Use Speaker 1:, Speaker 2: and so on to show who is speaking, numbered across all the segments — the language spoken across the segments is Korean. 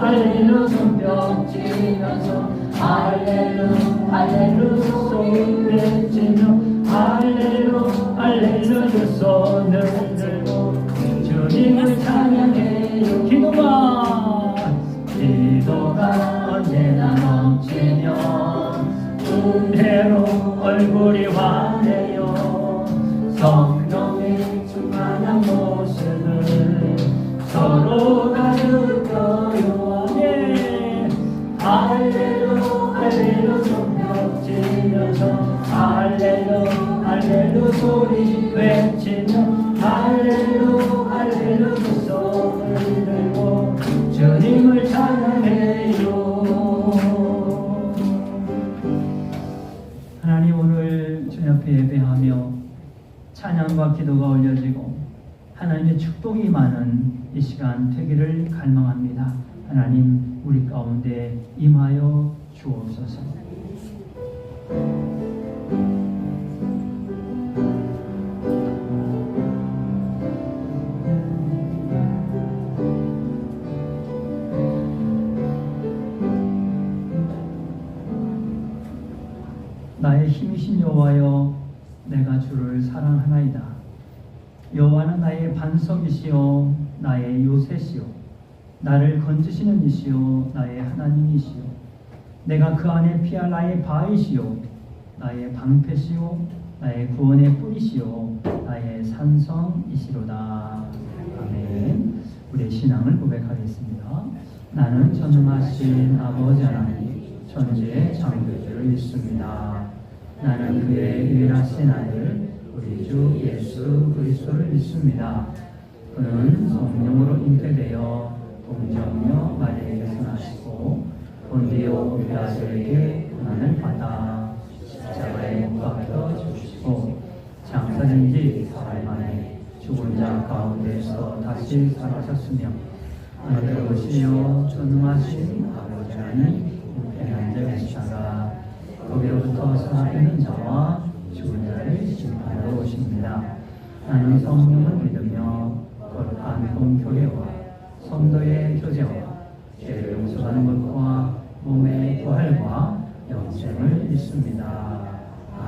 Speaker 1: 할렐루 손뼉 치면서 할렐루 할렐루 소리 외치며 할렐루 할렐루 두 손을 들고 주님을 찬양해요. 기도가 언제나 넘치며 은혜로 얼굴이 환해요. 성령의 충만한 모습을 서로가 느껴요. 예. 할렐루 할렐루 손뼉 치면서 할렐루 할렐루 소리 외치며 할렐루 할렐루 두 손을 들고 주님을 찬양해요. 하나님, 오늘 주님 앞에 예배하며 찬양과 기도가 올려지고 하나님의 축복이 많은 이 시간 되기를 갈망합니다. 하나님, 우리 가운데 임하여 주옵소서. 나의 힘이신 여호와여, 내가 주를 사랑하나이다. 여호와는 나의 반석이시요 나의 요새시요 나를 건지시는 이시요 나의 하나님이시요 내가 그 안에 피할 나의 바위시요 나의 방패시요 나의 구원의 뿌리시요 나의 산성이시로다. 아멘. 우리의 신앙을 고백하겠습니다. 나는 전능하신 아버지 하나님 천지의 창조주를 믿습니다. 나는 그의 유일하신 아들 우리 주 예수 그리스도를 믿습니다. 그는 성령으로 잉태되어 동정녀 마리아에게서 나시고 본디오 빌라도에게 고난을 받아 십자가에 못 박혀 죽으시고 장사된 지 4일 만에 죽은 자 가운데서 다시 살아나셨으며 하늘에 오시며 전능하신 아버지 하나님 우편에 앉아 계시다가 거기로부터 살아있는 자와 죽은 자를 심판하러 오십니다. 나는 성령을 믿으며 거룩한 공교회와 성도의 교제와 죄를 용서하는 것과 몸의 부활과 영생을 믿습니다.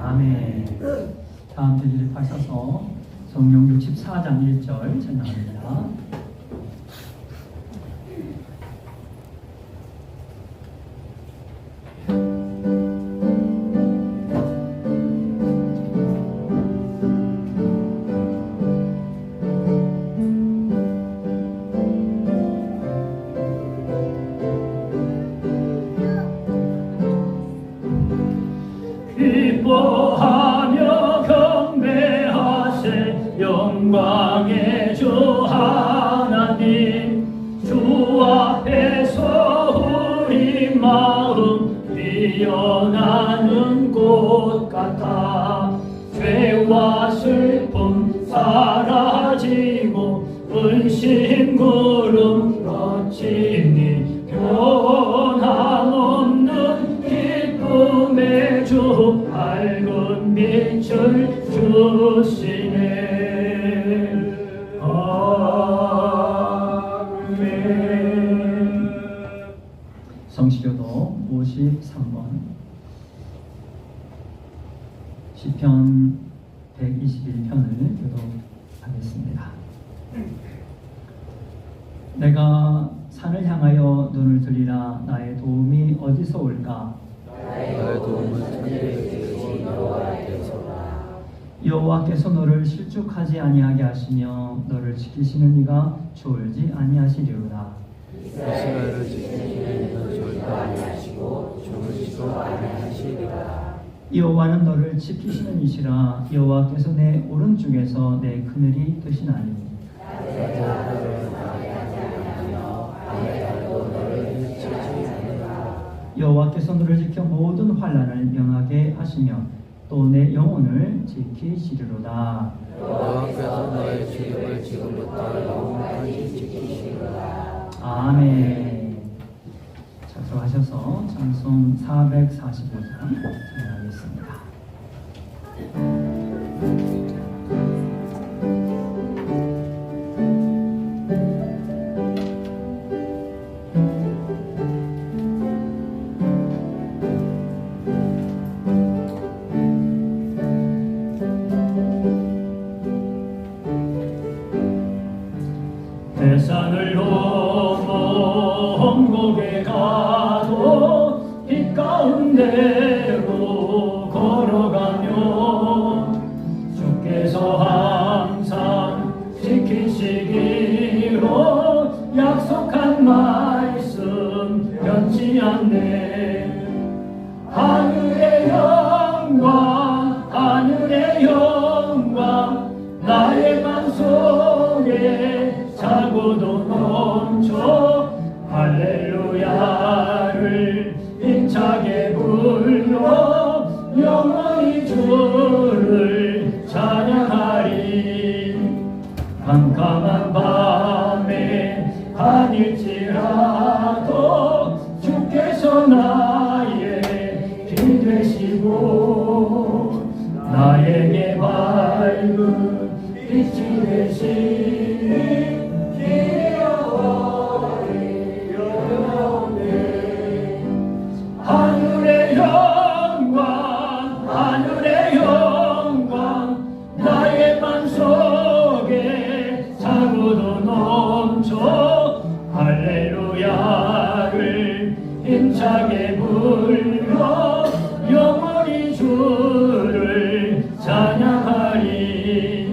Speaker 1: 아멘. 다음 주 일입하셔서 성령 64장 1절 전합니다. 기뻐하며 경배하세 영광의 주 하나님 주 앞에서 우리 마음 피어나는 꽃 같아 죄와 슬픔 사라지고 은신 구름 거치니 변함없는 기쁨의 주 밝은 빛을 주시네. 아멘. 성시교도 53번 시편 121편을 교독하겠습니다. 내가 산을 향하여 눈을 들리라. 나의 도움이 어디서 올까?
Speaker 2: 나의 도움은 천지에 계신 여호와께서라.
Speaker 1: 여호와께서 너를 실족하지 아니하게 하시며 너를 지키시는 이가 졸지 아니하시리로다.
Speaker 2: 이스라엘을 지키시는 이는 졸지 아니하시고 주무시지도 아니하시리로다.
Speaker 1: 여호와는 너를 지키시는 이시라. 여호와께서 내 오른쪽에서 내 그늘이 되시나니 여호와께서 너를 지켜 모든 환난을 명하게 하시며 또 내 영혼을 지키시리로다.
Speaker 2: 여호와께서 너의 주님을 지금부터 영원까지 지키시리로다.
Speaker 1: 아멘. 자, 들어가셔서 찬송 445장 찬양하겠습니다. 감옥에 가도 빛 가운데로 걸어가며 주께서 항상 지키시기로 약속한 말씀 변치 않네. 하늘의 영광 하늘의 영광 나의 맘속에 차고도 넘쳐 할렐루야를 힘차게 불러 영원히 주를 찬양하리. 깜깜한 밤에 다닐지라도 주께서 나의 길 되시고 나에게 밝은 빛이 되시니 하늘의 영광 하늘의 영광 나의 맘속에 차고도 넘쳐 할렐루야를 힘차게 불러 영원히 주를 찬양하리.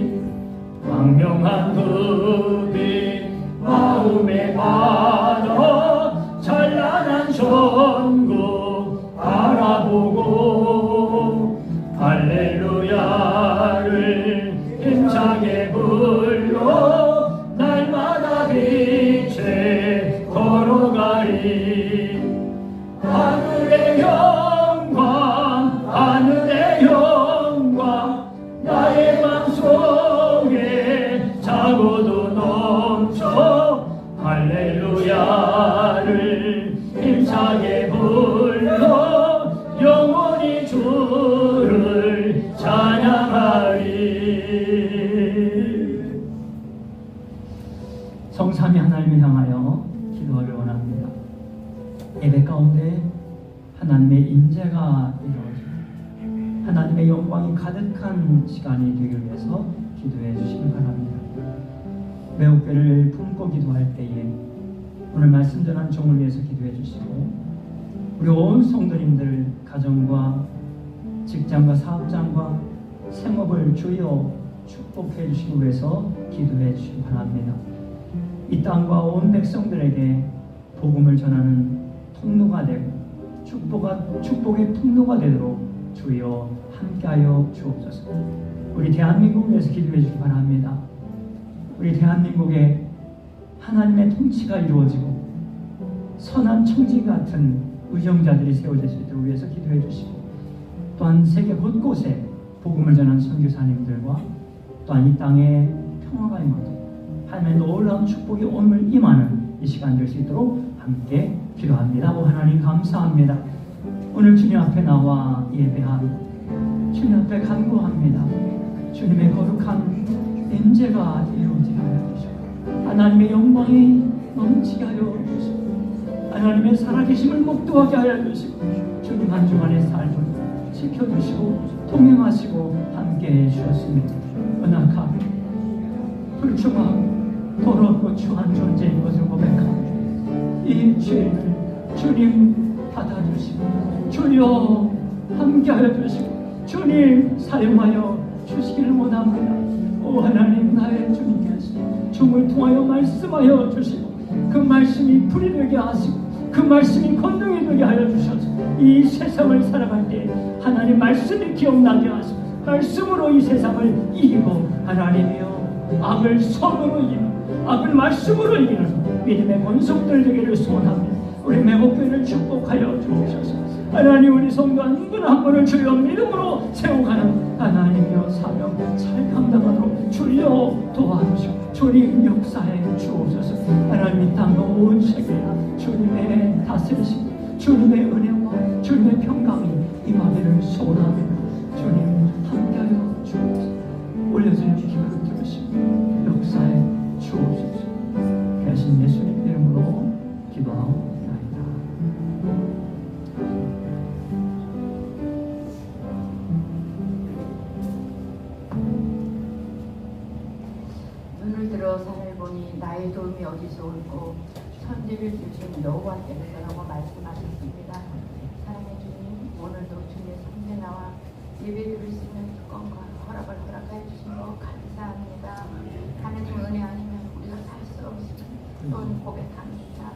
Speaker 1: 광명한 그빛 마음에 받아 찬란한 전국 바라보고 할렐루야를 힘차게 불러 날마다 빛에 걸어가리. 하늘의 영광 하늘의 영광 나의 맘속에 차고도 넘쳐 할렐루야를 힘차게 불러 영원히 주를 찬양하리. 성삼위 하나님을 향하여 기도를 원합니다. 예배 가운데 하나님의 임재가 이루어지고 하나님의 영광이 가득한 시간이 되기 위해서 기도해 주시기 바랍니다. 매혹교를 품고 기도할 때에 오늘 말씀 전한 종을 위해서 기도해 주시고 우리 온 성도님들 가정과 직장과 사업장과 생업을 주여 축복해 주시기 위해서 기도해 주시기 바랍니다. 이 땅과 온 백성들에게 복음을 전하는 통로가 되고 축복의 통로가 되도록 주여 함께하여 주옵소서. 우리 대한민국을 위해서 기도해 주시기 바랍니다. 우리 대한민국에 하나님의 통치가 이루어지고 선한 청지 같은 의정자들이 세워질 수 있도록 위해서 기도해 주시고 또한 세계 곳곳에 복음을 전한 선교사님들과 또한 이 땅에 평화가 임하고 하나님의 놀라운 축복이 오늘 임하는 이 시간 될 수 있도록 함께 기도합니다. 오 하나님 감사합니다. 오늘 주님 앞에 나와 예배하고 주님 앞에 간구합니다. 주님의 거룩한 임재가 이루어지게 하여 주시고 하나님의 영광이 넘치게 하여 주시고 하나님의 살아계심을 목도하게 하여 주시고 주님 한 주간의 삶을 지켜주시고 동행하시고 함께해 주셨습니다. 은악하고 불충하고 더럽고 추한 존재인 것을 고백하고 이 죄를 주님 받아주시고 주여 함께하여 주시고 주님 사용하여 주시기를 원합니다. 오 하나님 나의 주님께서 종을 통하여 말씀하여 주시고 그 말씀이 불이 되게 하시고 그 말씀이 권능이 되게 하여 주셔서 이 세상을 살아갈 때 하나님 말씀이 기억나게 하시고 말씀으로 이 세상을 이기고 하나님이여 악을 선으로 이기는 악을 말씀으로 이기는 믿음의 권속들 되기를 소원합니다. 우리 매복교회를 축복하여 주옵소서. 하나님 우리 성도 한 분 한 분을 주여 믿음으로 세워가는 하나님이여 사명 잘 감당하도록 주여 도와주시고 주님 역사에 주옵소서. 하나님 이 땅 온 세계 주님의 다스리시고 주님의 은혜와 주님의 평강이 임하기를 소원합니다. 주님 함께하여 주옵소서. 올려주는 기도를 들으시고 역사에 주옵소서. 대신 예수님 이름으로 기도하옵나이다.
Speaker 3: 눈을 들어 산을 보니 나의 도움이 어디서 올고 천지 예배를 드리신 여호와께서라고 말씀하셨습니다. 사랑의 주님, 오늘도 주님의 성대 나와 예배 드릴 수 있는 특권과 허락을 허락하여 주신 것 감사합니다. 하나님 은혜 아니면 우리가 살 수 없으면 또는 고백합니다.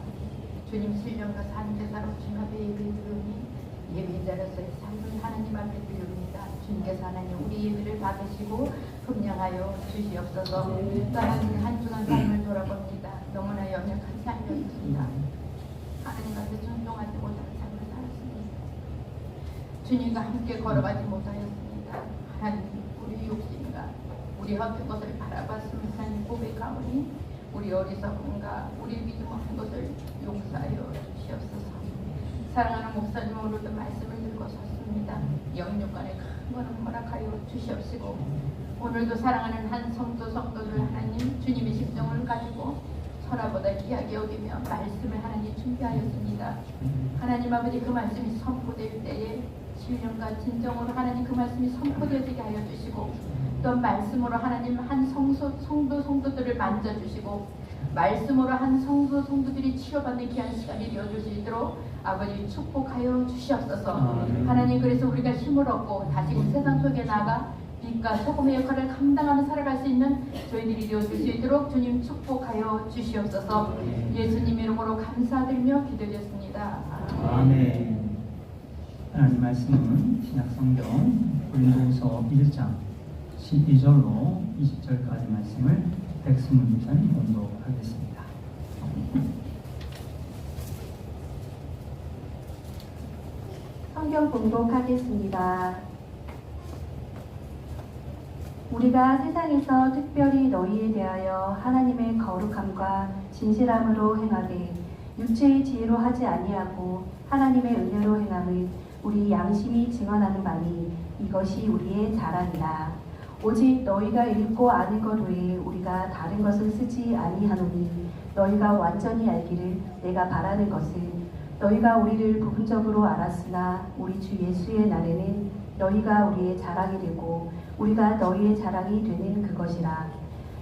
Speaker 3: 주님 신령과 산제사로 주님 앞에 예배 드리니 예배자로서의 삶을 하나님 앞에 드립니다. 주님께서 하나님 우리 예배를 받으시고 금령하여 주시옵소서. 또한 한 주간 삶을 돌아봅니다. 너무나 연약한 삶이었습니다. 하나님 앞에 순종하지 못하는 삶을 살았습니다. 주님과 함께 걸어가지 못하였습니다. 하나님 우리 욕심과 우리 헛된 것을 바라봤으면 하나님 고백하오니 우리 어리석음과 우리 믿음 없는 것을 용서하여 주시옵소서. 사랑하는 목사님 오늘도 말씀을 들고 섰습니다. 영육간에 큰 거는 허락하여 주시옵시고 오늘도 사랑하는 한 성도들 하나님 주님의 심정을 가지고 천하보다 귀하게 여기며 말씀을 하나님 준비하였습니다. 하나님 아버지 그 말씀이 선포될 때에 신령과 진정으로 하나님 그 말씀이 선포되어지게 하여 주시고 또 말씀으로 하나님 한 성도들을 만져주시고 말씀으로 한 성도들이 치료받는 귀한 시간이 되어줄 수 있도록 아버지 축복하여 주시옵소서. 하나님 그래서 우리가 힘을 얻고 다시금 세상 속에 나가 빛과 소금의 역할을 감당하며 살아갈 수 있는 저희들이 되어줄 수 있도록 주님 축복하여 주시옵소서. 예수님 이름으로 감사드리며 기도드렸습니다.
Speaker 1: 아멘. 하나님 말씀은 신약성경 고린도후서 1장 12절로 20절까지 말씀을 백승문 목사님 공독하겠습니다.
Speaker 4: 성경 봉독하겠습니다. 우리가 세상에서 특별히 너희에 대하여 하나님의 거룩함과 진실함으로 행하되 육체의 지혜로 하지 아니하고 하나님의 은혜로 행함을 우리 양심이 증언하는 바니 이것이 우리의 자랑이라. 오직 너희가 읽고 아는 것 외에 우리가 다른 것을 쓰지 아니하노니 너희가 완전히 알기를 내가 바라는 것은 너희가 우리를 부분적으로 알았으나 우리 주 예수의 날에는 너희가 우리의 자랑이 되고 우리가 너희의 자랑이 되는 그것이라.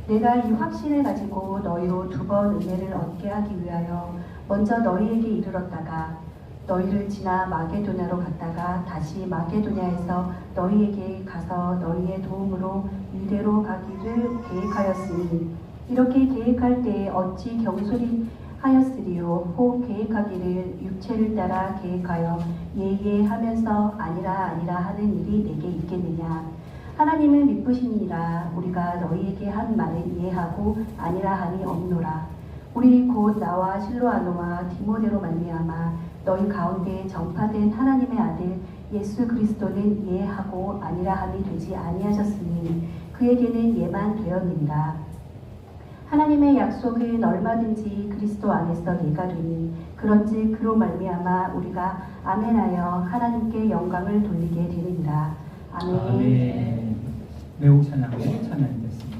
Speaker 4: 내가 이 확신을 가지고 너희로 2번 은혜를 얻게 하기 위하여 먼저 너희에게 이르렀다가 너희를 지나 마게도냐로 갔다가 다시 마게도냐에서 너희에게 가서 너희의 도움으로 유대로 가기를 계획하였으니 이렇게 계획할 때 어찌 경솔히 하였으리요. 혹 계획하기를 육체를 따라 계획하여 예예 하면서 아니라 하는 일이 내게 있겠느냐. 하나님은 미쁘시니라. 우리가 너희에게 한 말을 이해하고 아니라 함이 없노라. 우리 곧 나와 실로아노와 디모데로 말미암아 너희 가운데 전파된 하나님의 아들 예수 그리스도는 예하고 아니라 함이 되지 아니하셨으니 그에게는 예만 되었느니라. 하나님의 약속은 얼마든지 그리스도 안에서 예가 되니 그런즉 그로 말미암아 우리가 아멘하여 하나님께 영광을 돌리게 되느니라. 아멘.
Speaker 1: 아멘. 매우 찬양하고 찬양하겠습니다.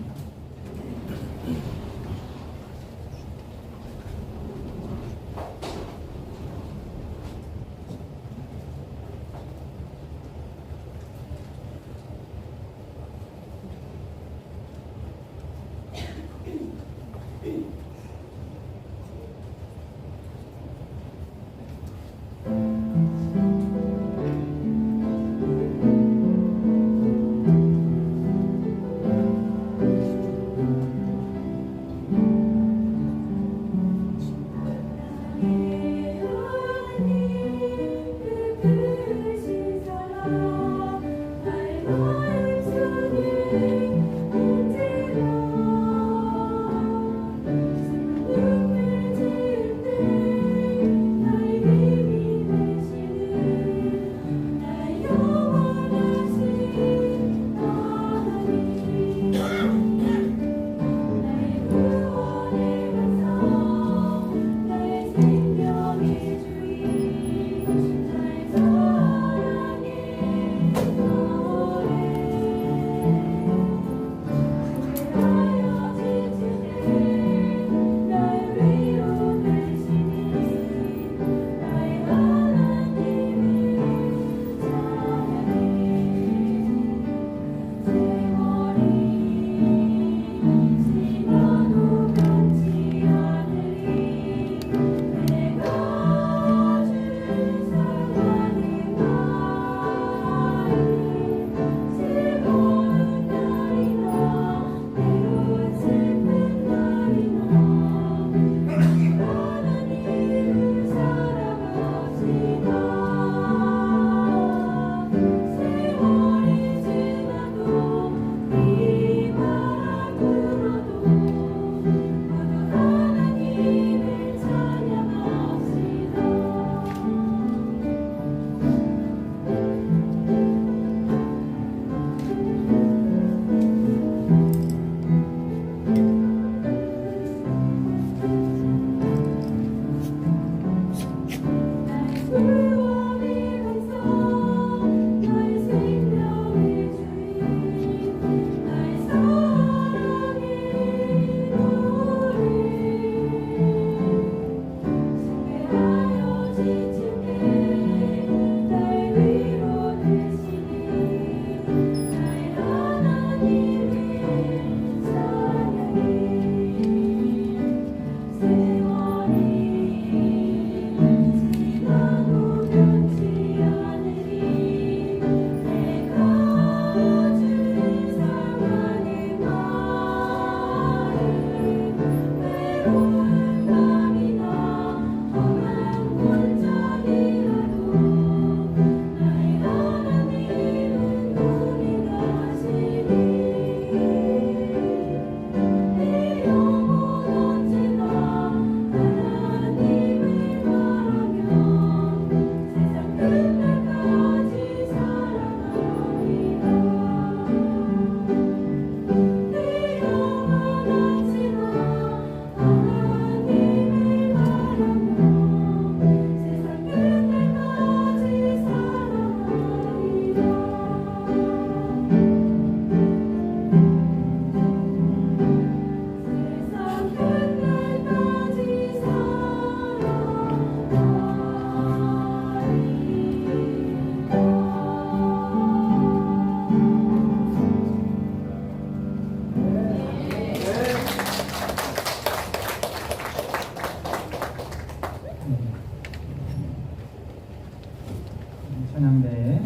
Speaker 1: 찬양대에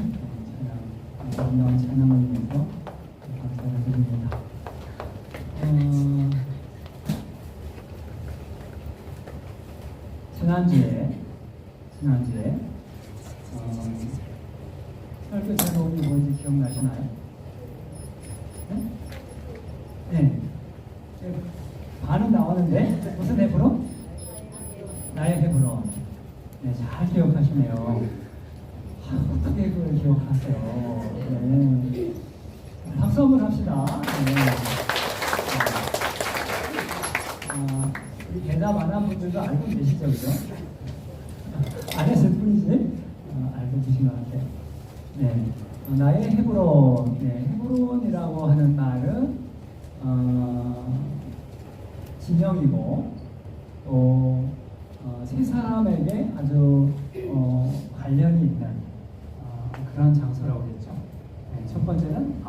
Speaker 1: 아름다운 찬양을 위해서 감사를 드립니다. 지난주에 설교 제목이 뭔지 기억나시나요? 네? 네. 반은 나오는데 무슨 헤브론? 나의 헤브론. 네, 잘 기억하시네요. 어떻게 그걸 기억하세요? 네. 박수 한번 합시다. 네. 우리 대답 안 한 분들도 알고 계시죠, 그죠? 안 했을 뿐이지 알고 계신 것 같아요. 네, 나의 헤브론. 네, 헤브론이라고 하는 말은 지명이고 또 세 사람에게 아주 관련이 있는 그런 장소라고 그랬죠. 네, 첫 번째는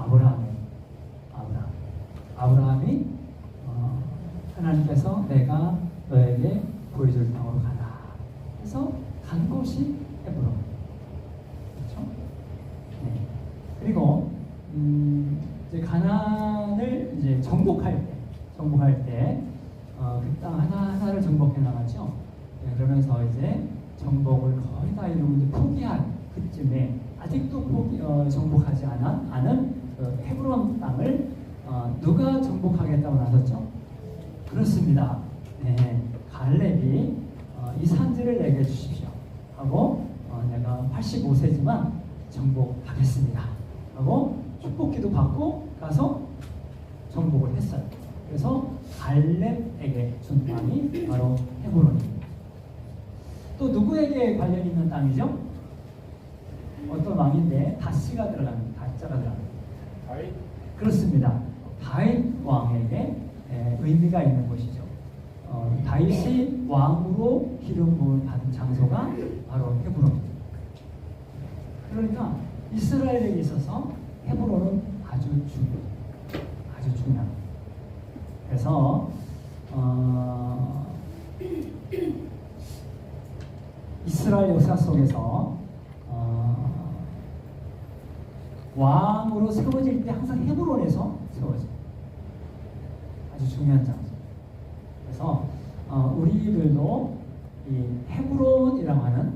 Speaker 1: 아브라함이 하나님께서 내가 너에게 보여줄 땅으로 가라. 그래서 간 곳이 헤브론. 그렇죠? 네. 그리고 이제 가나안을 이제 정복할 때 그 땅 하나하나를 정복해 나가죠. 네, 그러면서 이제 정복을 거의 다 이루고 이제 포기한 그쯤에 아직도 정복하지 않은 그 헤브론 땅을 누가 정복하겠다고 나섰죠? 그렇습니다. 네, 갈렙이 이 산지를 내게 주십시오 하고 내가 85세지만 정복하겠습니다 하고 축복기도 받고 가서 정복을 했어요. 그래서 갈렙에게 준 땅이 바로 헤브론입니다. 또 누구에게 관련이 있는 땅이죠? 어떤 왕인데 다시가 들어갑니다. 다자가 들어갑니다. 그렇습니다. 다윗 왕에게 의미가 있는 곳이죠. 다윗이 왕으로 기름 부음을 받은 장소가 바로 헤브론입니다. 그러니까 이스라엘에 있어서 헤브론은 아주 중요합니다. 그래서 이스라엘 역사 속에서 왕으로 세워질 때 항상 헤브론에서 세워져요. 아주 중요한 장소. 그래서 우리들도 이 헤브론이라고 하는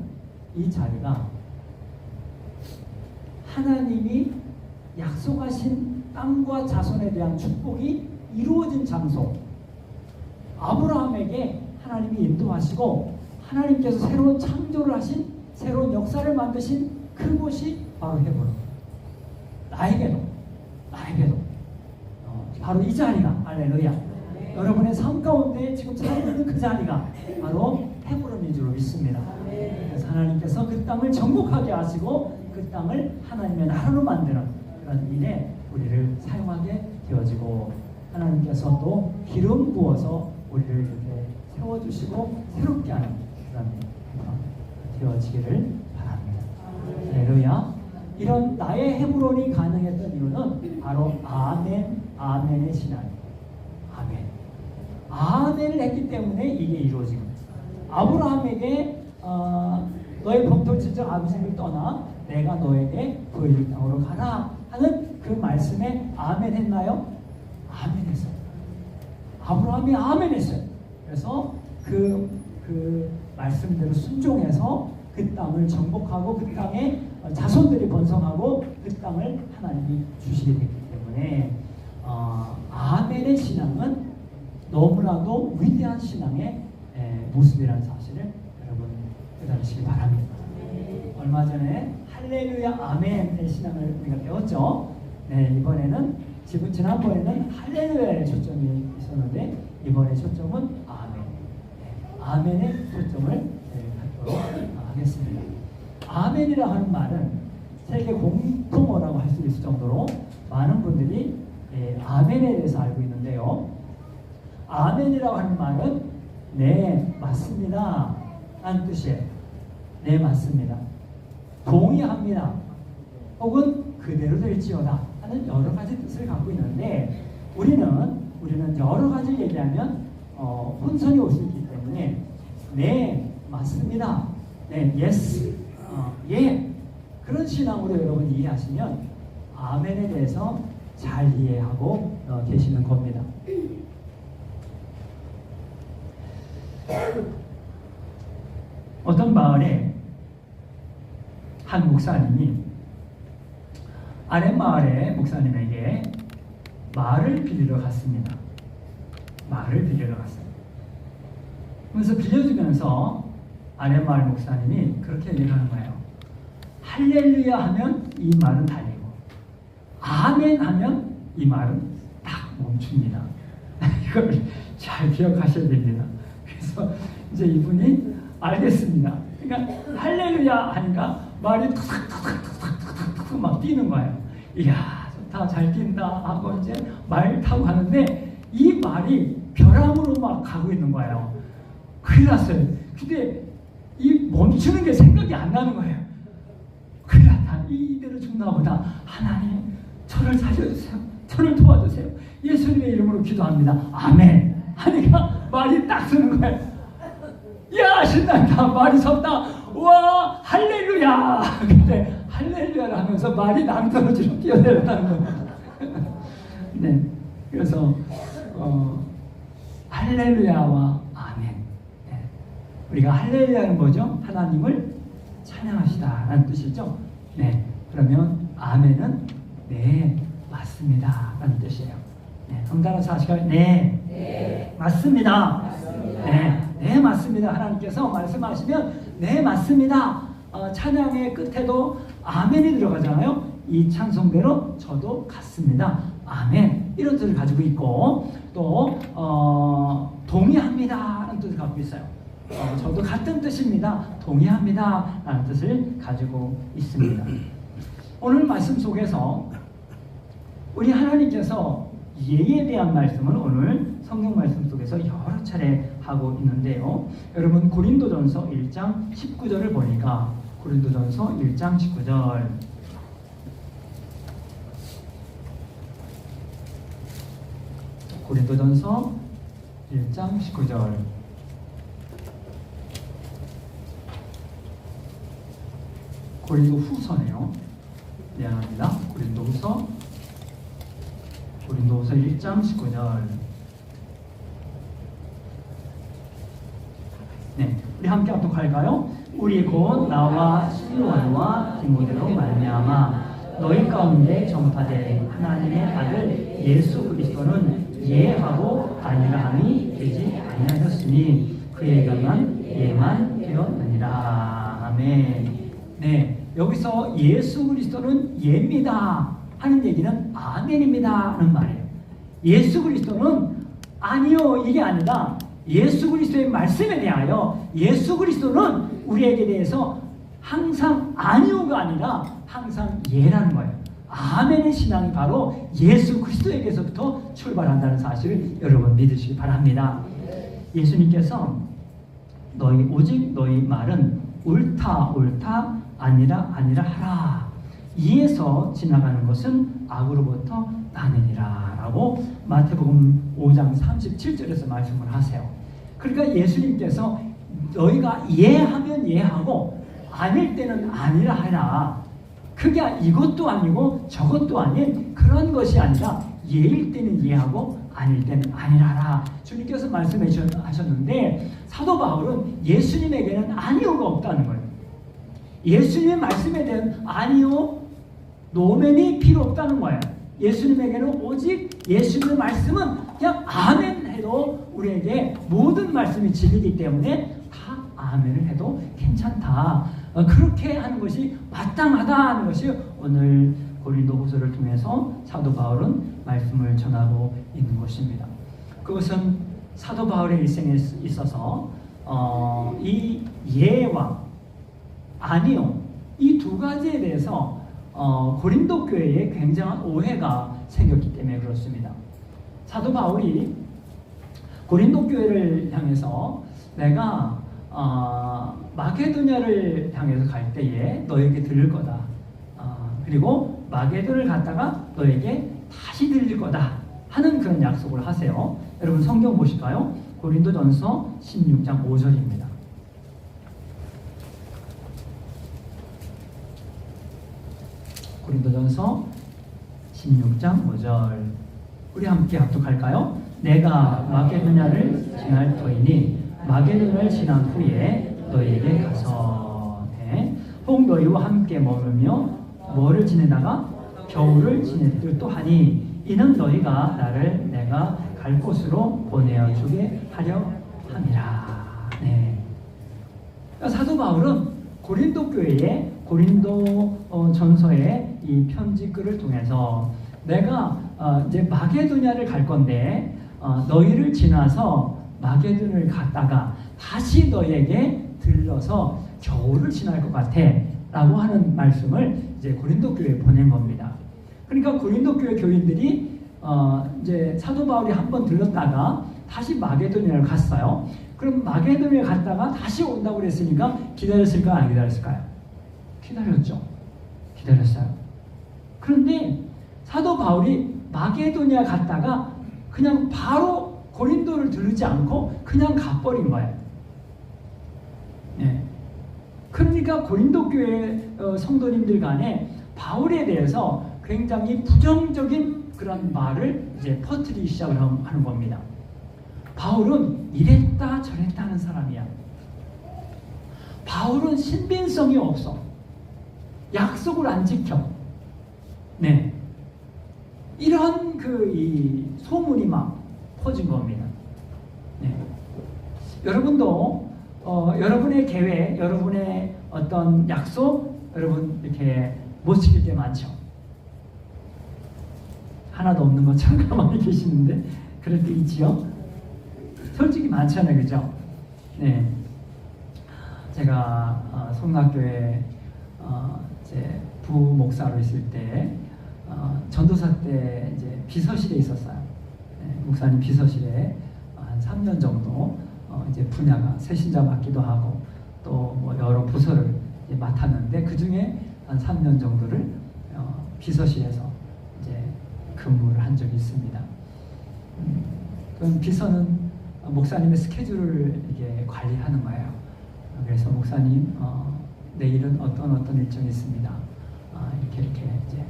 Speaker 1: 이 자리가 하나님이 약속하신 땅과 자손에 대한 축복이 이루어진 장소. 아브라함에게 하나님이 인도하시고 하나님께서 새로운 창조를 하신 새로운 역사를 만드신 그곳이 바로 헤브론. 나에게도 바로 이 자리가 할렐루야. 여러분의 삶 가운데 지금 살고 있는 그 자리가 바로 헤브론인 줄 믿습니다. 그래서 하나님께서 그 땅을 정복하게 하시고 그 땅을 하나님의 나라로 만드는 그런 일에 우리를 사용하게 되어지고 하나님께서 또 기름 부어서 우리를 이렇게 세워주시고 새롭게 하는 그런 되어지기를 바랍니다. 할렐루야. 이런 나의 헤브론이 가능했던 이유는 바로 아멘의 신앙. 아멘을 했기 때문에 이게 이루어진 겁니다. 아브라함에게 너의 범토 지적 아버지를 떠나 내가 너에게 보여줄 땅으로 가라 하는 그 말씀에 아멘 했나요? 아멘 했어요. 아브라함이 아멘 했어요. 그래서 그 말씀대로 순종해서 그 땅을 정복하고 그 땅에 자손들이 번성하고 그 땅을 하나님이 주시게 됐기 때문에 아멘의 신앙은 너무나도 위대한 신앙의 모습이라는 사실을 여러분 깨달으시기 바랍니다. 얼마 전에 할렐루야 아멘의 신앙을 우리가 배웠죠. 네, 이번에는 지난번에는 할렐루야의 초점이 있었는데 이번에 초점은 아멘. 아멘의 초점을 갖도록 하겠습니다. 아멘이라 하는 말은 세계 공통어라고 할 수 있을 정도로 많은 분들이 아멘에 대해서 알고 있는데요. 아멘이라고 하는 말은 네, 맞습니다 라는 뜻이에요. 네, 맞습니다. 동의합니다. 혹은 그대로 될지어다 하는 여러 가지 뜻을 갖고 있는데 우리는 여러 가지를 얘기하면 혼선이 올 수 있기 때문에 네, 맞습니다. 네, yes, 예, 그런 신앙으로 여러분 이해하시면 아멘에 대해서 잘 이해하고 계시는 겁니다. 어떤 마을에 한 목사님이 아랫마을의 목사님에게 말을 빌리러 갔습니다. 말을 빌리러 갔어요. 그래서 빌려주면서 아랫마을 목사님이 그렇게 얘기를 하는 거예요. 할렐루야 하면 이 말은 달리고 아멘 하면 이 말은 딱 멈춥니다. 이걸 잘 기억하셔야 됩니다. 그래서 이제 이분이 알겠습니다. 그러니까 할렐루야 하니까 말이 툭툭툭툭툭툭 막 뛰는 거예요. 이야 좋다 잘 뛴다 하고 이제 말 타고 가는데 이 말이 벼랑으로 막 가고 있는 거예요. 큰일 났어요. 근데 이 멈추는 게 생각이 안 나는 거예요. 큰일 났다. 이대로 죽나 보다. 하나님 저를 살려주세요. 저를 도와주세요. 예수님의 이름으로 기도합니다. 아멘 하니까 말이 딱 서는 거예요. 야 신난다. 말이 섰다. 와 할렐루야. 근데 할렐루야를 하면서 말이 낭떠러지로 뛰어내렸다는 거예요. 네, 그래서 할렐루야와 아멘. 네. 우리가 할렐루야는 뭐죠? 하나님을 찬양하시다라는 뜻이죠. 네, 그러면 아멘은 네 맞습니다라는 뜻이에요. 네, 응답하사 하시고 네 맞습니다. 네 맞습니다. 하나님께서 말씀하시면 네 맞습니다. 찬양의 끝에도 아멘이 들어가잖아요. 이 찬송대로 저도 같습니다. 아멘 이런 뜻을 가지고 있고 또 동의합니다 라는 뜻을 갖고 있어요. 저도 같은 뜻입니다. 동의합니다 라는 뜻을 가지고 있습니다. 오늘 말씀 속에서 우리 하나님께서 예에 대한 말씀을 오늘 성경 말씀 속에서 여러 차례 하고 있는데요. 여러분 고린도전서 1장 19절을 보니까 고린도전서 1장 19절 고린도전서 1장 19절 고린도후서네요. 미안합니다. 고린도후서 1장 19절 네, 우리 함께 합독할까요? 우리 곧 나와 실로아와 디모데로 말미암아 너희 가운데 전파된 하나님의 아들 예수 그리스도는 예하고 아니라함이 되지 아니하였으니 그에게만 예만 되었느니라. 아멘. 네, 여기서 예수 그리스도는 예입니다 하는 얘기는 아멘입니다 하는 말이에요. 예수 그리스도는 아니요 이게 아니라 예수 그리스도의 말씀에 대하여 예수 그리스도는 우리에게 대해서 항상 아니요가 아니라 항상 예라는 거예요. 아멘의 신앙이 바로 예수 그리스도에게서부터 출발한다는 사실을 여러분 믿으시기 바랍니다. 예수님께서 오직 너희 말은 옳다 아니라 하라. 이에서 지나가는 것은 악으로부터 나느니라 라고 마태복음 5장 37절에서 말씀을 하세요. 그러니까 예수님께서 너희가 예하면 예하고 아닐 때는 아니라 하라. 그게 이것도 아니고 저것도 아닌 그런 것이 아니라 예일 때는 예하고 아닐 때는 아니라 하라. 주님께서 말씀해 하셨는데 사도 바울은 예수님에게는 아니오가 없다는 거예요. 예수님의 말씀에 대한 아니오 노멘이 필요 없다는 거예요. 예수님에게는 오직 예수님의 말씀은 그냥 아멘 해도 우리에게 모든 말씀이 진리이기 때문에 다 아멘을 해도 괜찮다. 그렇게 하는 것이 마땅하다 하는 것이 오늘 고린도후서를 통해서 사도 바울은 말씀을 전하고 있는 것입니다. 그것은 사도 바울의 일생에 있어서 이 예와 아니요 이 두 가지에 대해서 고린도 교회에 굉장한 오해가 생겼기 때문에 그렇습니다. 사도 바울이 고린도 교회를 향해서 내가 마게도냐를 향해서 갈 때에 너에게 들릴 거다. 그리고 마게도를 갔다가 너에게 다시 들릴 거다 하는 그런 약속을 하세요. 여러분 성경 보실까요? 고린도전서 16장 5절입니다. 고린도전서 16장 5절. 우리 함께 합독할까요? 내가 마게도냐를 지날 터이니 마게도냐를 지난 후에 너희에게 가서 혹 너희와 함께 머물며 뭐를 지내다가 겨울을 지낼 듯도 하니 이는 너희가 나를 내가 갈 곳으로 보내어 주게 하려 함이라. 네. 사도 바울은 고린도 교회에 고린도 전서의 이 편지글을 통해서 내가 이제 마게도냐를 갈 건데 너희를 지나서 마게도냐를 갔다가 다시 너희에게 들러서 겨울을 지날 것 같아 라고 하는 말씀을 이제 고린도 교회에 보낸 겁니다. 그러니까 고린도 교회 교인들이 이제 사도 바울이 한번 들렀다가 다시 마게도냐를 갔어요. 그럼 마게도냐에 갔다가 다시 온다고 그랬으니까 기다렸을까요? 안 기다렸을까요? 기다렸죠. 기다렸어요. 그런데 사도 바울이 마게도냐 갔다가 그냥 바로 고린도를 들르지 않고 그냥 가버린 거예요. 네. 그러니까 고린도 교회 성도님들 간에 바울에 대해서 굉장히 부정적인 그런 말을 이제 퍼뜨리기 시작을 하는 겁니다. 바울은 이랬다 저랬다 하는 사람이야. 바울은 신빙성이 없어. 약속을 안 지켜. 네. 이런 이 소문이 막 퍼진 겁니다. 네. 여러분도 여러분의 계획, 여러분의 어떤 약속, 여러분 이렇게 못 지킬 때 많죠. 하나도 없는 것처럼 가만히 계시는데 그럴 때 있지요. 솔직히 많잖아요, 그죠? 네. 제가 성락교회 이제 부목사로 있을 때 전도사 때 이제 비서실에 있었어요. 네, 목사님 비서실에 한 3년 정도 이제 분야가 새신자 맡기도 하고 또 뭐 여러 부서를 이제 맡았는데 그 중에 한 3년 정도를 비서실에서 이제 근무를 한 적이 있습니다. 그럼 비서는 목사님의 스케줄을 이게 관리하는 거예요. 그래서 목사님 내일은 어떤 일정이 있습니다. 이렇게 이제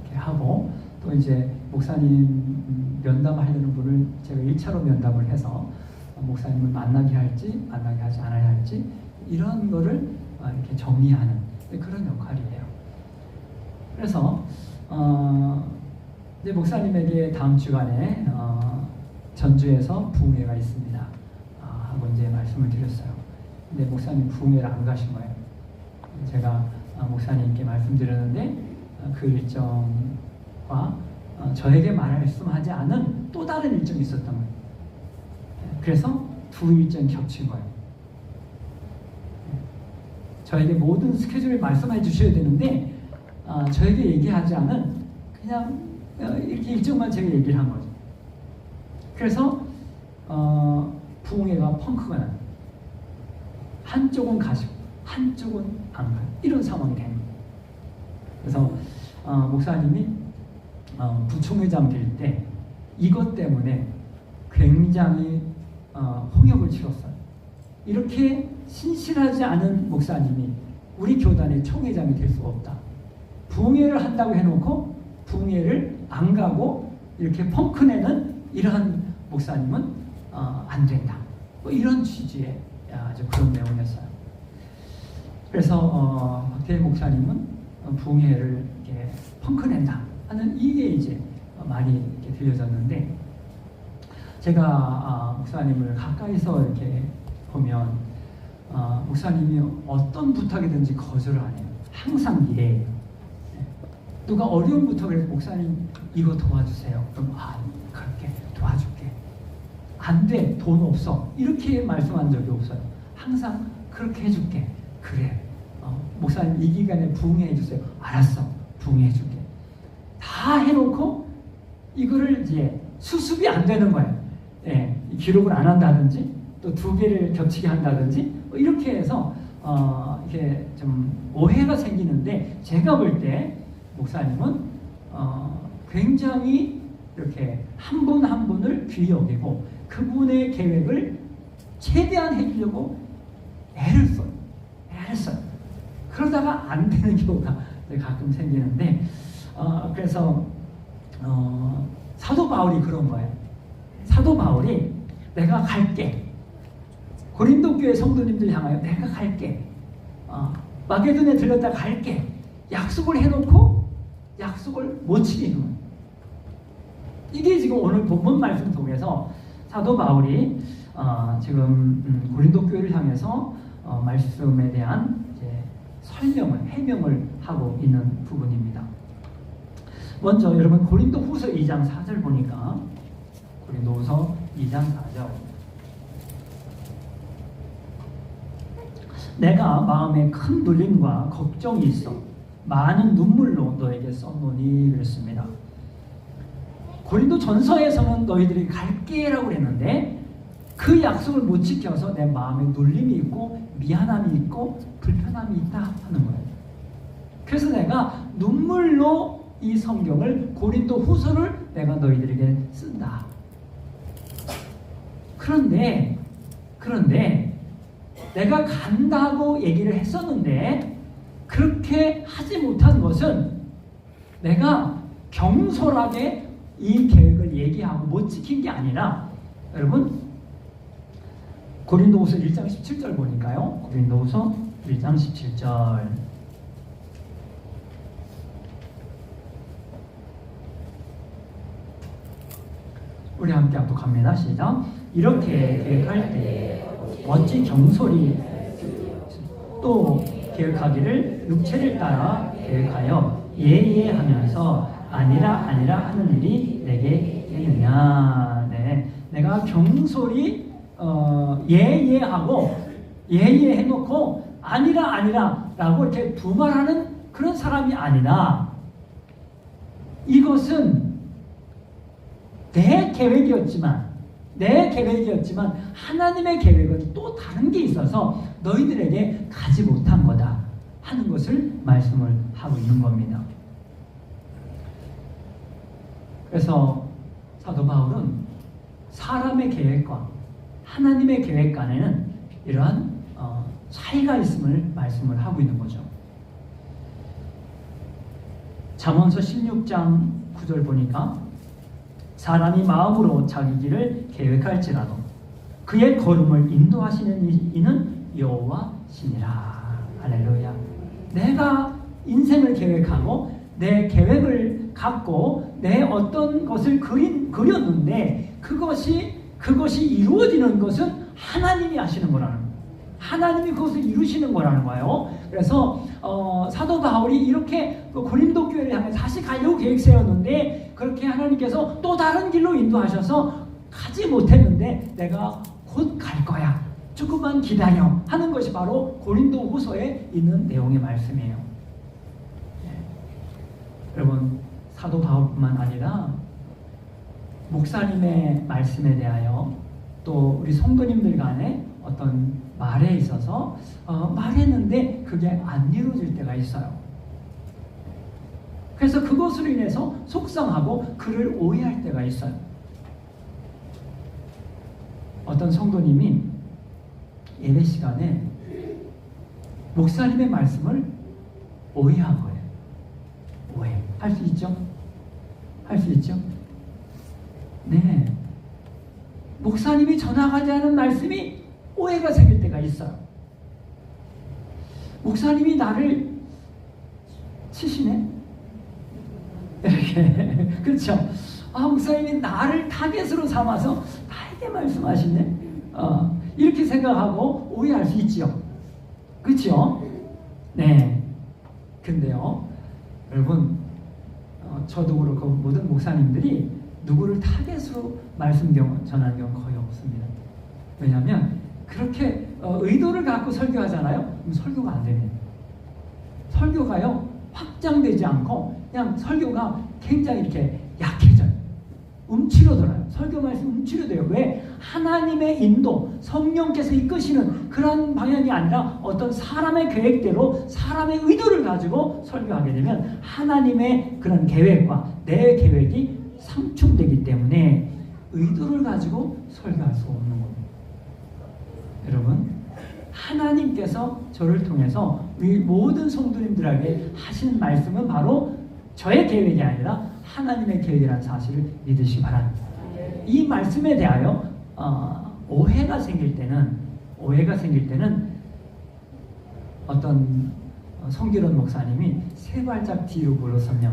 Speaker 1: 이렇게 하고 또 이제 목사님 면담하려는 분을 제가 1차로 면담을 해서 목사님을 만나게 할지 만나게 하지 않아야 할지 이런 거를 이렇게 정리하는 그런 역할이에요. 그래서 이제 목사님에게 다음 주간에 전주에서 부흥회가 있습니다. 하고 이제 말씀을 드렸어요. 근데 목사님 부흥회를 안 가신 거예요. 제가 목사님께 말씀드렸는데 그 일정과 저에게 말씀하지 않은 또 다른 일정이 있었던 거예요. 그래서 두 일정이 겹친 거예요. 저에게 모든 스케줄을 말씀해 주셔야 되는데 저에게 얘기하지 않은 그냥 이렇게 일정만 제가 얘기를 한 거죠. 그래서 부흥회가 펑크가 나요. 한쪽은 가시고 한쪽은 안 가요. 이런 상황이 됩니다. 그래서 목사님이 부총회장 될 때 이것 때문에 굉장히 홍역을 치렀어요. 이렇게 신실하지 않은 목사님이 우리 교단의 총회장이 될 수가 없다. 부흥회를 한다고 해놓고 부흥회를 안 가고 이렇게 펑크내는 이러한 목사님은 안 된다. 뭐 이런 취지의 아주 그런 내용이었어요. 그래서 박태희 목사님은 부흥회를 이렇게 펑크낸다 하는 이게 이제 많이 이렇게 들려졌는데 제가 목사님을 가까이서 이렇게 보면 목사님이 어떤 부탁이든지 거절을 안 해요. 항상 예예요. 누가 어려운 부탁을 해서 목사님 이거 도와주세요. 그럼 그렇게 도와줄게. 안 돼, 돈 없어. 이렇게 말씀한 적이 없어요. 항상 그렇게 해줄게. 그래. 목사님 이 기간에 부흥회 해주세요. 알았어. 부흥회 해줄게. 다 해놓고 이거를 이제 수습이 안 되는 거예요. 예, 기록을 안 한다든지 또 두 개를 겹치게 한다든지 뭐 이렇게 해서 이렇게 좀 오해가 생기는데 제가 볼 때 목사님은 굉장히 이렇게 한 분 한 분을 귀히 여기고 그분의 계획을 최대한 해주려고 애를 써요. 그러다가 안 되는 경우가 가끔 생기는데 그래서 사도 바울이 그런 거예요. 사도 바울이 내가 갈게. 고린도 교회 성도님들 향하여 내가 갈게. 마게도냐에 들렸다 갈게. 약속을 해놓고 약속을 못 지키는 거예요. 이게 지금 오늘 본문 말씀 속에서 사도 바울이 지금 고린도 교회를 향해서 말씀에 대한 이제 설명을 해명을 하고 있는 부분입니다. 먼저 여러분 고린도후서 2장 4절 보니까 고린도후서 2장 4절 내가 마음에 큰 눌림과 걱정이 있어 많은 눈물로 너에게 썼노니 그랬습니다. 고린도 전서에서는 너희들이 갈게라고 그랬는데 그 약속을 못 지켜서 내 마음에 눌림이 있고 미안함이 있고 불편함이 있다 하는 거예요. 그래서 내가 눈물로 이 성경을 고린도 후서를 내가 너희들에게 쓴다. 그런데 내가 간다고 얘기를 했었는데 그렇게 하지 못한 것은 내가 경솔하게 이 계획을 얘기하고 못 지킨 게 아니라 여러분 고린도후서 1장 17절 보니까요. 고린도후서 1장 17절 우리 함께 합독합니다. 시작. 이렇게 계획할 때 어찌 경솔히 또 계획하기를 육체를 따라 계획하여 예하면서 아니라 하는 일이 내게 있느냐. 네, 내가 경솔히 예하고 해놓고 아니라라고 이렇게 두말하는 그런 사람이 아니라 이것은 내 계획이었지만 하나님의 계획은 또 다른 게 있어서 너희들에게 가지 못한 거다 하는 것을 말씀을 하고 있는 겁니다. 그래서 사도 바울은 사람의 계획과 하나님의 계획 간에는 이러한 차이가 있음을 말씀을 하고 있는 거죠. 잠언서 16장 9절 보니까 사람이 마음으로 자기 길을 계획할지라도 그의 걸음을 인도하시는 이는 여호와시니라. 할렐루야. 내가 인생을 계획하고 내 계획을 갖고 내 어떤 것을 그렸는데 그것이 이루어지는 것은 하나님이 하시는 거라는 거예요. 하나님이 그것을 이루시는 거라는 거예요. 그래서 사도 바울이 이렇게 고린도 교회를 향해 다시 가려고 계획 세웠는데 그렇게 하나님께서 또 다른 길로 인도하셔서 가지 못했는데 내가 곧 갈 거야. 조금만 기다려 하는 것이 바로 고린도 후서에 있는 내용의 말씀이에요. 네. 여러분 사도 바울뿐만 아니라 목사님의 말씀에 대하여 또 우리 성도님들 간에 어떤 말에 있어서 말했는데 그게 안 이루어질 때가 있어요. 그래서 그것으로 인해서 속상하고 그를 오해할 때가 있어요. 어떤 성도님이 예배 시간에 목사님의 말씀을 오해한 거예요. 오해. 할 수 있죠? 할 수 있죠? 네. 목사님이 전하지 않은 말씀이 오해가 생길 때가 있어요. 목사님이 나를 치시네? 이렇게. 그렇죠? 목사님이 나를 타겟으로 삼아서 나에게 말씀하시네? 이렇게 생각하고 오해할 수 있죠. 그렇죠? 네. 근데요, 여러분, 저도 그렇고 모든 목사님들이 누구를 타겟으로 말씀 전하는 경우는 거의 없습니다. 왜냐하면 그렇게 의도를 갖고 설교하잖아요. 그럼 설교가 안 됩니다. 설교가요 확장되지 않고 그냥 설교가 굉장히 이렇게 약해져요. 움츠러들어요. 설교 말씀 움츠러져요. 왜? 하나님의 인도, 성령께서 이끄시는 그런 방향이 아니라 어떤 사람의 계획대로 사람의 의도를 가지고 설교하게 되면 하나님의 그런 계획과 내 계획이 상충되기 때문에 의도를 가지고 설교할 수 없는 겁니다. 여러분, 하나님께서 저를 통해서 우리 모든 성도님들에게 하신 말씀은 바로 저의 계획이 아니라 하나님의 계획이라는 사실을 믿으시기 바랍니다. 이 말씀에 대하여 오해가 생길 때는 어떤 성기론 목사님이 세 발짝 뒤로 물러서면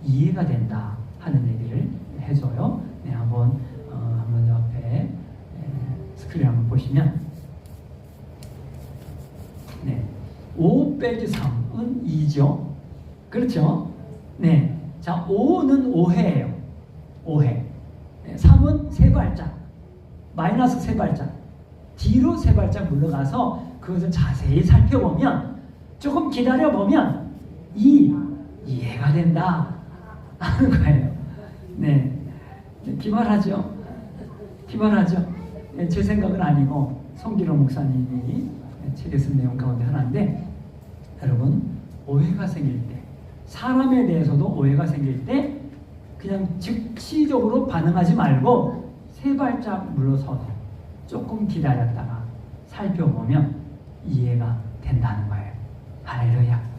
Speaker 1: 이해가 된다 하는 얘기를 해줘요. 네, 한번 옆에 스크린 한번 보시면, 네, 5 빼기 3은 2죠. 그렇죠? 네, 자, 5는 오해예요. 오해. 네, 3은 세 발짝, 마이너스 세 발짝, 뒤로 세 발짝 물러가서 그것을 자세히 살펴보면, 조금 기다려보면 이해가 된다 하는 거예요. 네, 기발하죠? 기발하죠? 네, 제 생각은 아니고 성기론 목사님이 책에 쓴 내용 가운데 하나인데, 여러분, 오해가 생길 때, 사람에 대해서도 오해가 생길 때 그냥 즉시적으로 반응하지 말고 세 발짝 물러서서 조금 기다렸다가 살펴보면 이해가 된다는 거예요. 할렐루야.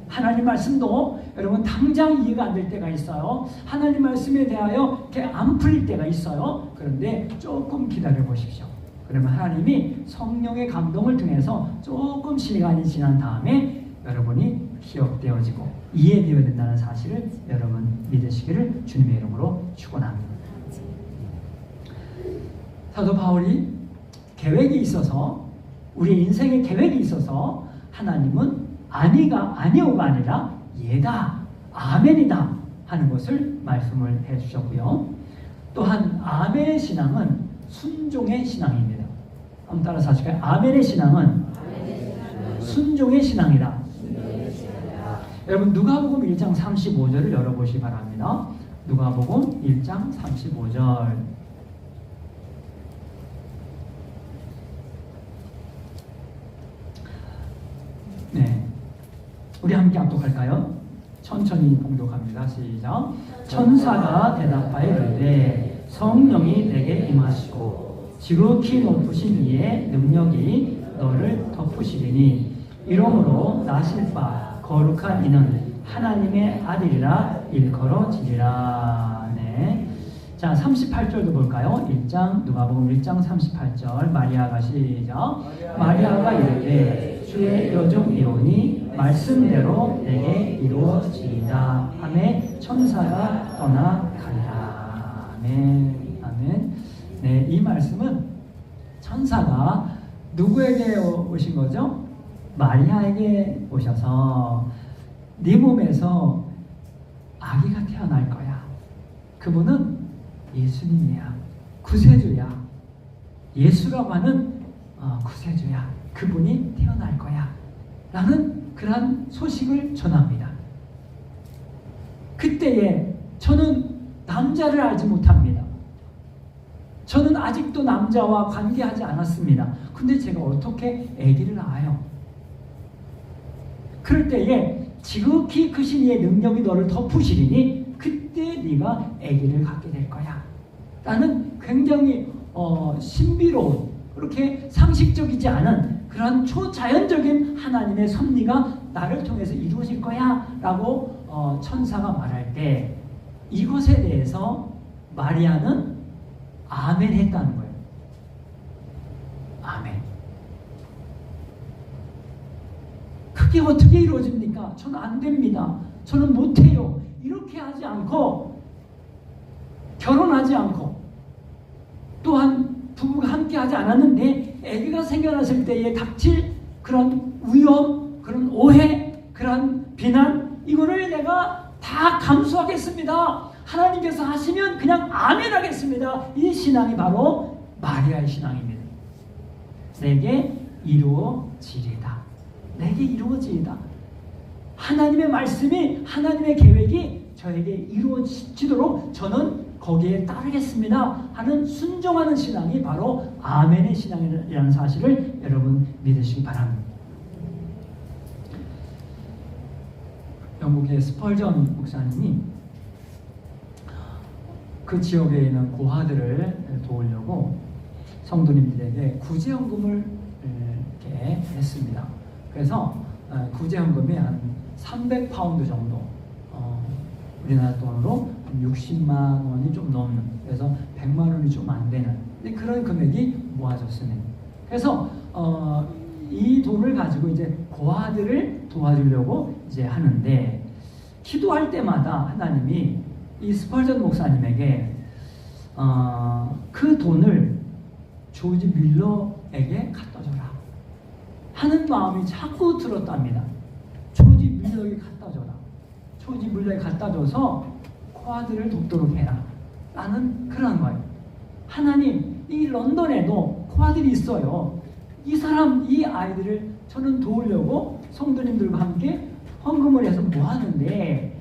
Speaker 1: 하나님 말씀도 여러분 당장 이해가 안 될 때가 있어요. 하나님 말씀에 대하여 이렇게 안 풀릴 때가 있어요. 그런데 조금 기다려 보십시오. 그러면 하나님이 성령의 감동을 통해서 조금 시간이 지난 다음에 여러분이 기억되어지고 이해되어야 된다는 사실을 여러분 믿으시기를 주님의 이름으로 축원합니다. 사도 바울이 계획이 있어서, 우리 인생의 계획이 있어서 하나님은 아니오가 아니라 예다, 아멘이다 하는 것을 말씀을 해주셨고요. 또한 아멘의 신앙은 순종의 신앙입니다. 한번 따라서 하실까요? 아멘의 신앙은 순종의 신앙이다. 여러분, 누가복음 1장 35절을 열어보시기 바랍니다. 누가복음 1장 35절. 네, 우리 함께 합독할까요? 천천히 봉독합니다. 시작. 천사가 대답하여 이르되 성령이 내게 임하시고 지극히 높으신 이의 능력이 너를 덮으시리니 이러므로 나실 바 거룩한 이는 하나님의 아들이라 일컬어지리라. 네. 자, 38절도 볼까요? 누가복음 1장 38절. 마리아가 시작. 마리아가 이르되 주의 여종이오니 말씀대로 내게 이루어지이다 하매 천사가 떠나가리라. 아멘. 아멘. 네, 이 말씀은 천사가 누구에게 오신 거죠? 마리아에게 오셔서 네 몸에서 아기가 태어날 거야. 그분은 예수님이야. 구세주야. 예수라고 하는 구세주야. 그분이 태어날 거야. 라는 그러한 소식을 전합니다. 그때에 저는 남자를 알지 못합니다. 저는 아직도 남자와 관계하지 않았습니다. 근데 제가 어떻게 아기를 낳아요? 그럴 때에 지극히 크신 이의 능력이 너를 덮으시리니 그때 네가 아기를 갖게 될 거야. 라는 굉장히 신비로운, 그렇게 상식적이지 않은 그런 초자연적인 하나님의 섭리가 나를 통해서 이루어질 거야 라고 천사가 말할 때 이것에 대해서 마리아는 아멘 했다는 거예요. 아멘. 그게 어떻게 이루어집니까? 저는 안 됩니다. 저는 못해요. 이렇게 하지 않고, 결혼하지 않고, 또한 부부가 함께 하지 않았는데 아기가 생겨났을 때에 닥칠 그런 위험, 그런 오해, 그런 비난, 이거를 내가 다 감수하겠습니다. 하나님께서 하시면 그냥 아멘 하겠습니다. 이 신앙이 바로 마리아의 신앙입니다. 내게 이루어지리다. 내게 이루어지리다. 하나님의 말씀이, 하나님의 계획이 저에게 이루어지도록 저는 거기에 따르겠습니다 하는 순종하는 신앙이 바로 아멘의 신앙이라는 사실을 여러분 믿으시기 바랍니다. 영국의 스펄전 목사님이 그 지역에 있는 고아들을 도우려고 성도님들에게 구제연금을 이렇게 했습니다. 그래서 구제헌금이 한 300파운드 정도, 우리나라 돈으로 한 60만 원이 좀 넘는, 그래서 100만 원이 좀 안 되는 그런 금액이 모아졌습니다. 그래서 이 돈을 가지고 이제 고아들을 도와주려고 이제 하는데, 기도할 때마다 하나님이 이 스펄전 목사님에게 그 돈을 조지 뮬러에게 갖다 줘라 하는 마음이 자꾸 들었답니다. 조지 뮬러에게 갖다 줘라. 조지 뮬러에게 갖다 줘서 고아들을 돕도록 해라 라는 그런 거예요. 하나님, 이 런던에도 고아들이 있어요. 이 아이들을 저는 도우려고 성도님들과 함께 헌금을 해서 모았는데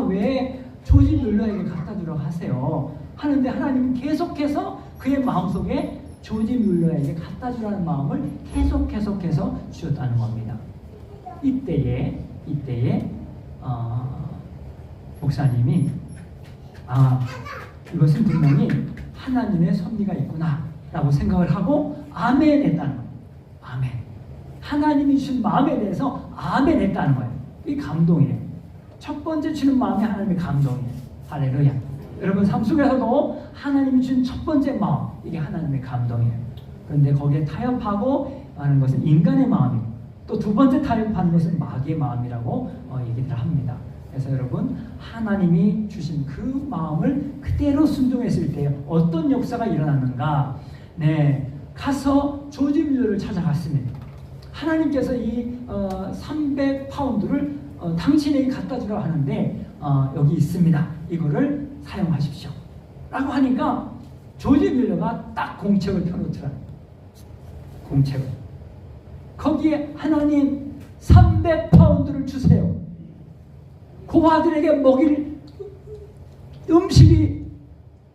Speaker 1: 왜 조지 뮬러에게 갖다 주라고 하세요 하는데, 하나님은 계속해서 그의 마음속에 조지 뮬러에게 갖다 주라는 마음을 계속해서 주셨다는 겁니다. 이때에 목사님이 이것은 분명히 하나님의 섭리가 있구나 라고 생각을 하고 아멘 했다는 거예요. 아멘. 하나님이 주신 마음에 대해서 아멘 했다는 거예요. 이 감동이에요. 첫 번째 주는 마음이 하나님의 감동이에요. 할렐루야. 여러분 삶 속에서도 하나님이 주신 첫 번째 마음, 이게 하나님의 감동이에요. 그런데 거기에 타협하고 하는 것은 인간의 마음이고, 또 두 번째 타협하는 것은 마귀의 마음이라고 얘기를 합니다. 그래서 여러분, 하나님이 주신 그 마음을 그대로 순종했을 때 어떤 역사가 일어났는가? 가서 조지 뮬러를 찾아갔습니다. 하나님께서 이 300파운드를 당신에게 갖다 주라고 하는데 여기 있습니다. 이거를 사용하십시오 라고 하니까 조지 뮬러가 딱 공책을 펴놓더라고요. 공책을. 거기에 하나님 300파운드를 주세요. 고아들에게 먹일 음식이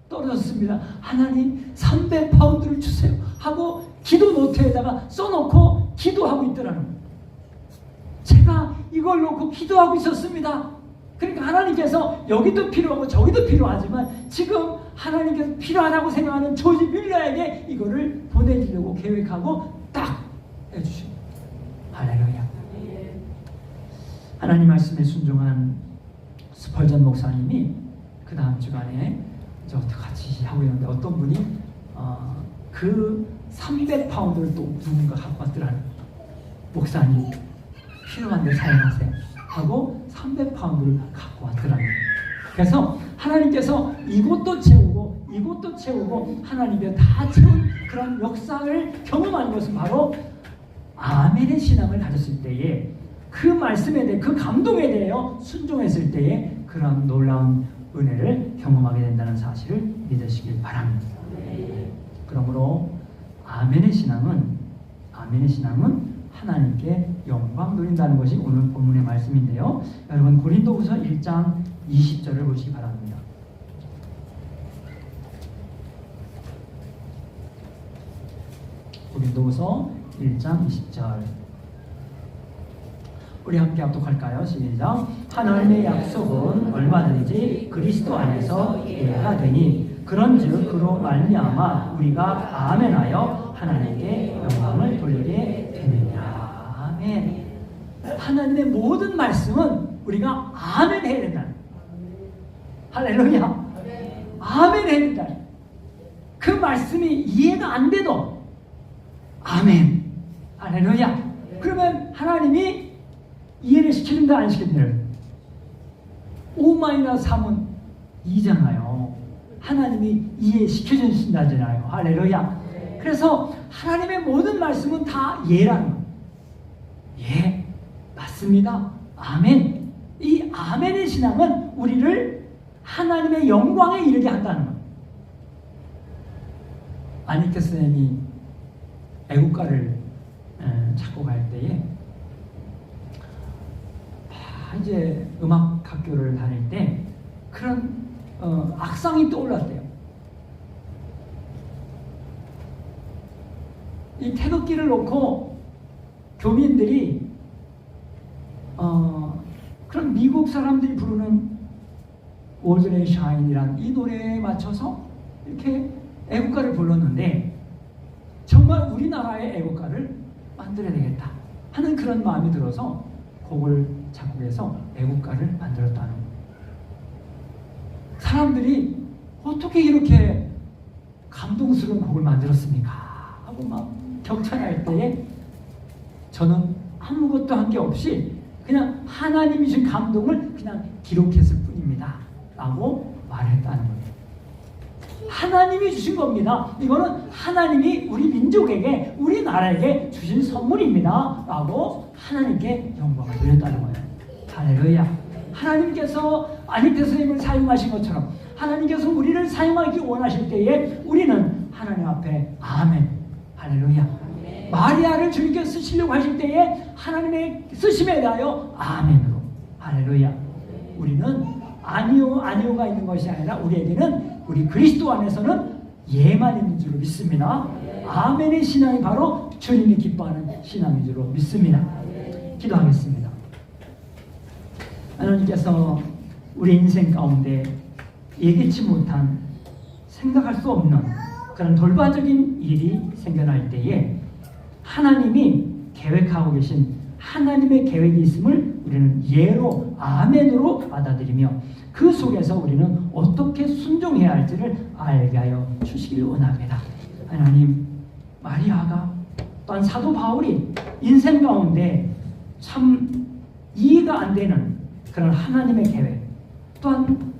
Speaker 1: 떨어졌습니다. 하나님 300파운드를 주세요 하고 기도 노트에다가 써놓고 기도하고 있더라는 거예요. 제가 이걸 놓고 기도하고 있었습니다. 그러니까 하나님께서 여기도 필요하고 저기도 필요하지만 지금 하나님께서 필요하다고 생각하는 조지 뮬러에게 이거를 보내주려고 계획하고 딱 해주십니다. 할렐루야. 하나님 말씀에 순종한 스펄전 목사님이 그 다음 주간에 저 같이 하고 있는데 어떤 분이 그 300파운드를 또 누군가 갖고 왔더라는 목사님 필요한데 사용하세요 하고 300파운드를 갖고 왔더라는. 그래서 하나님께서 이곳도 채우고 하나님께서 다 채운 그런 역사를 경험하는 것은 바로 아멘의 신앙을 가졌을 때에, 그 말씀에 대해, 그 감동에 대하여 순종했을 때에 그런 놀라운 은혜를 경험하게 된다는 사실을 믿으시길 바랍니다. 그러므로 아멘의 신앙은 하나님께 영광 돌린다는 것이 오늘 본문의 말씀인데요. 여러분 고린도후서 1장 20절을 보시기 바랍니다. 고린도후서 1장 20절. 우리 함께 합독할까요? 시작. 하나님의 약속은 얼마든지 그리스도 안에서 이해가 되니 그런즉 그로 말미암아 우리가 아멘하여 하나님께 영광을 돌리게 되느니라. 아멘. 하나님의 모든 말씀은 우리가 아멘 해야 된다. 할렐루야. 아멘 해야 된다. 그 말씀이 이해가 안 돼도 아멘. 할렐루야. 그러면 하나님이 이해를 시키는가 안 시키는가? 5-3은 2잖아요. 하나님이 이해시켜주신다잖아요. 할렐루야. 그래서 하나님의 모든 말씀은 다 예라는 거예요. 예, 맞습니다. 아멘. 이 아멘의 신앙은 우리를 하나님의 영광에 이르게 한다는 거예요. 아니케 선생님이 애국가를 찾고 갈 때에 이제 음악 학교를 다닐 때 그런 악상이 떠올랐대요. 이 태극기를 놓고 교민들이 그런 미국 사람들이 부르는 월드레이 샤인이라는 이 노래에 맞춰서 이렇게 애국가를 불렀는데 정말 우리나라의 애국가를 만들어야 되겠다 하는 그런 마음이 들어서 곡을 작곡해서 애국가를 만들었다는 거예요. 사람들이 어떻게 이렇게 감동스러운 곡을 만들었습니까? 하고 막 격찬할 때에 저는 아무것도 한 게 없이 그냥 하나님이 주신 감동을 그냥 기록했을 뿐입니다 라고 말했다는 거예요. 하나님이 주신 겁니다. 이거는 하나님이 우리 민족에게, 우리나라에게 주신 선물입니다 라고 하나님께 영광을 드렸다는 거예요. 할렐루야. 하나님께서 안익태 선생님을 사용하신 것처럼 하나님께서 우리를 사용하기 원하실 때에 우리는 하나님 앞에 아멘, 할렐루야. 마리아를 주님께 쓰시려고 하실 때에 하나님의 쓰심에 대하여 아멘으로, 할렐루야. 우리는 아니오가 있는 것이 아니라 우리에게는 우리 그리스도 안에서는 예만 있는 줄로 믿습니다. 아멘의 신앙이 바로 주님이 기뻐하는 신앙인 줄로 믿습니다. 기도하겠습니다. 하나님께서 우리 인생 가운데 예기치 못한, 생각할 수 없는 그런 돌발적인 일이 생겨날 때에 하나님이 계획하고 계신 하나님의 계획이 있음을 우리는 예로, 아멘으로 받아들이며 그 속에서 우리는 어떻게 순종해야 할지를 알게 하여 주시길 원합니다. 하나님, 마리아가 또한 사도 바울이 인생 가운데 참 이해가 안 되는 그런 하나님의 계획, 또한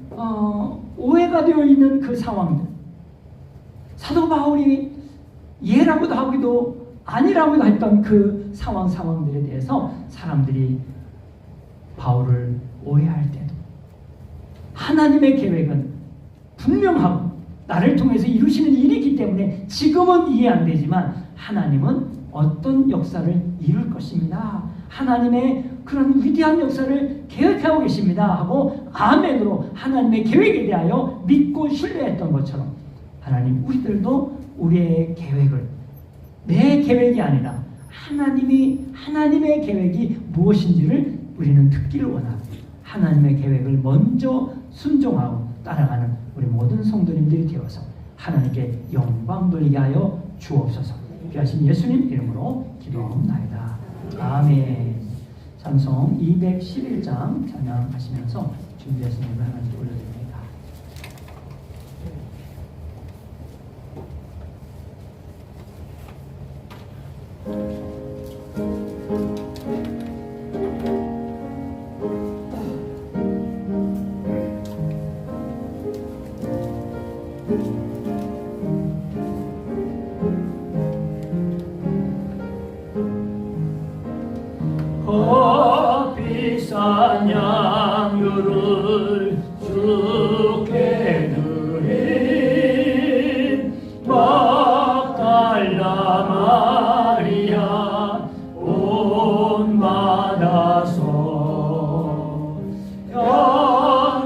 Speaker 1: 오해가 되어 있는 그 상황들, 사도 바울이 예라고도 하기도 아니라고도 했던 그 상황들에 대해서 사람들이 바울을 오해할 때도 하나님의 계획은 분명하고 나를 통해서 이루시는 일이기 때문에 지금은 이해 안 되지만 하나님은 어떤 역사를 이룰 것입니다. 하나님의 그런 위대한 역사를 계획하고 계십니다 하고 아멘으로 하나님의 계획에 대하여 믿고 신뢰했던 것처럼 하나님, 우리들도 우리의 계획을 내 계획이 아니라 하나님의 계획이 무엇인지를 우리는 듣기를 원합니다. 하나님의 계획을 먼저 순종하고 따라가는 우리 모든 성도님들이 되어서 하나님께 영광 돌리게 하여 주옵소서. 귀하신 예수님 이름으로 기도하옵나이다. 아멘. 찬송 211장 찬양하시면서 준비하신 예물 하나님께 올려드립니다. 비싼 양유를 주께 드린 막달라 마리아 온 받아서